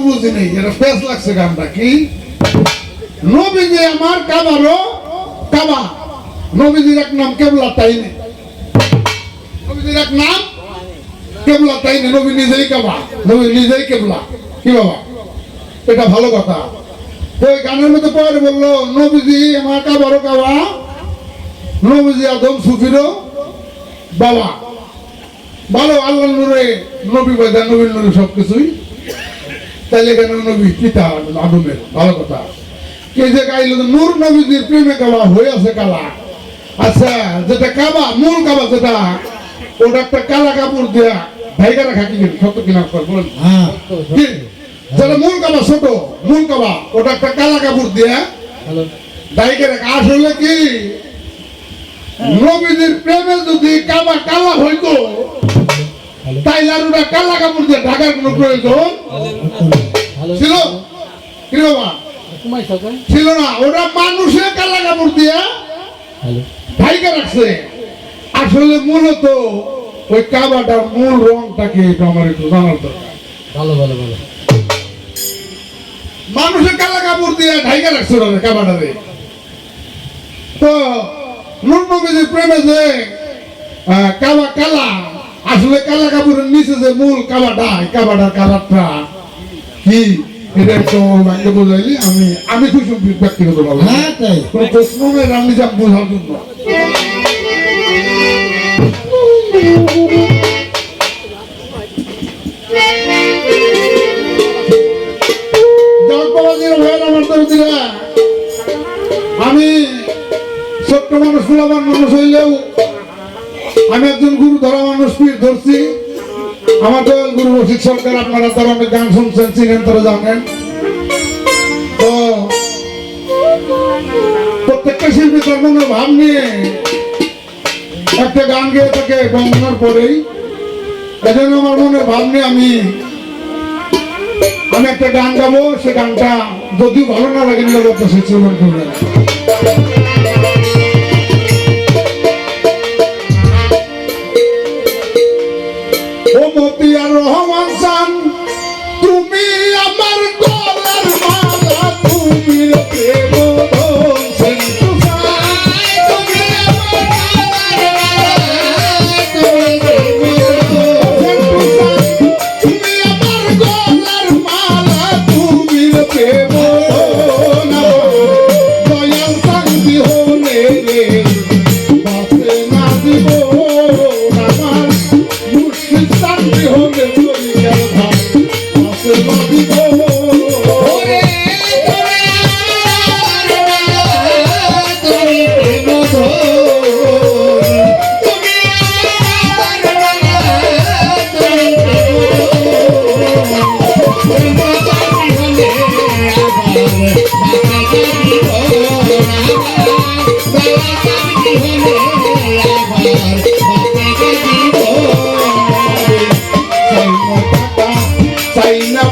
বুঝি নেই, এটা ফেস লাগছে গানটা কি নবীজি আমার কাবারও কাবা, নবীজির এক নাম কেবলা তাই নেই, নবীজির এক নাম কেবলা তাই নেই, নবী নিজেই কাবা, নবী নিজেই কেবলা। কি বাবা, এটা ভালো কথা। ওই গানের মধ্যে পরে বললো নবীজি আমার কাবারও কাবা, নবীজি আদম সুফিরও বাবা। ভালো, আল্লাহ নূরে নবী বয়দা, নবীর নূরে সবকিছুই, তাইলে কেন নবী পিতা আদমের, ভালো কথা। কে যে গাইল নূর নবীজির প্রেমে কাবা হয়ে আছে কালা। আচ্ছা, যেটা কাবা মূল কাবা যেটা, ওটা একটা কালা কাপড় দেয়া ভাইকা রাখা, কি সত্য কিনা বলেন? যেটা মূল কাবা, ছোট মূল কাবা, ওটা একটা কালা কাপড় দেয়া ভাইকা রাখা। আসলে কি নবীজির প্রেমে যদি কাবা কালা হইতো তাইলে আর ওটা কালা কাপড় দিয়ে ঢাকার কোনো প্রয়োজন ছিল? কি বাবা, ছিল না। ওটা মানুষের কালা কাপড় দিয়ে ঢাইকা রাখছে। আসলে মূলত ওই কাবাটার মূল রংটাকে আমার একটু জানার দরকার। ভালো ভালো ভালো। মানুষের কালা কাপড় দিয়ে ঢাইকা রাখছে কাবাটারে। তো নূর নবীজির প্রেমে যে কাবা কালা, আসলে কালা কাপড়ের নিচে যে মূল কাবাটা, কাবাটার কালারটা কি, এটা একটু ভাঙ্গে বোঝাইলি আমি খুশি ব্যক্তিগত ভাবে। হ্যাঁ তাই, কোনো প্রশ্ন নেই, রান্নি যাক বোঝার জন্য। আমি ছোট্ট মানুষ, ফুলাবার মানুষ হইলেও আমি একজন গুরু ধরা মানুষ, পীর ধরছি। আমার দয়াল গুরু রশিদ সরকার, আপনারা তার অনেক গান শুনছেন, চিনেন, তারা জানেন। তো প্রত্যেকটা শিল্পী তার মনের ভাব নিয়ে একটা গান গেয়ে থাকে বন্দনার পরেই। এজন্য আমার মনের ভাব নিয়ে আমি একটা গান গাবো। সে গানটা যদিও ভালো না লাগে নিরাপত্তা সে চলন করবে। ও মতিয়ার রহমান চান, তুমি আমার গলার মালা, তুমি প্রেম চাই না